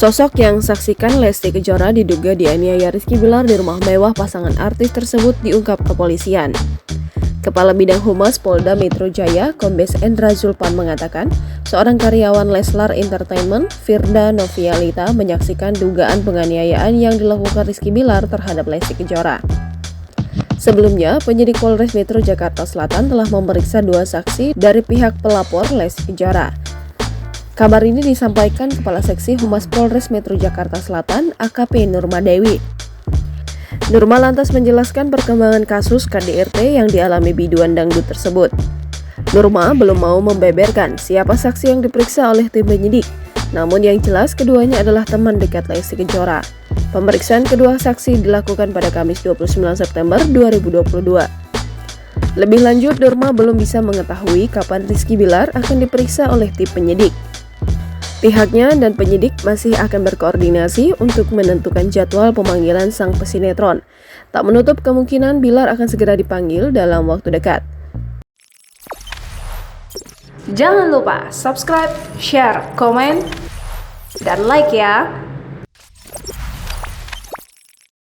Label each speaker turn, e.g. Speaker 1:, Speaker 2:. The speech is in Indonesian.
Speaker 1: Sosok yang saksikan Lesti Kejora diduga dianiaya Rizky Bilar di rumah mewah pasangan artis tersebut diungkap kepolisian. Kepala Bidang Humas Polda Metro Jaya, Kombes Endra Zulpan mengatakan, seorang karyawan Leslar Entertainment, Firda Novialita, menyaksikan dugaan penganiayaan yang dilakukan Rizky Bilar terhadap Lesti Kejora. Sebelumnya, penyidik Polres Metro Jakarta Selatan telah memeriksa 2 saksi dari pihak pelapor Lesti Kejora. Kabar ini disampaikan Kepala Seksi Humas Polres Metro Jakarta Selatan, AKP Nurma Dewi. Nurma lantas menjelaskan perkembangan kasus KDRT yang dialami biduan dangdut tersebut. Nurma belum mau membeberkan siapa saksi yang diperiksa oleh tim penyidik, namun yang jelas keduanya adalah teman dekat Lesti Kejora. Pemeriksaan kedua saksi dilakukan pada Kamis 29 September 2022. Lebih lanjut, Nurma belum bisa mengetahui kapan Rizky Bilar akan diperiksa oleh tim penyidik. Pihaknya dan penyidik masih akan berkoordinasi untuk menentukan jadwal pemanggilan sang pesinetron. Tak menutup kemungkinan Bilar akan segera dipanggil dalam waktu dekat.
Speaker 2: Jangan lupa subscribe, share, komen, dan like ya!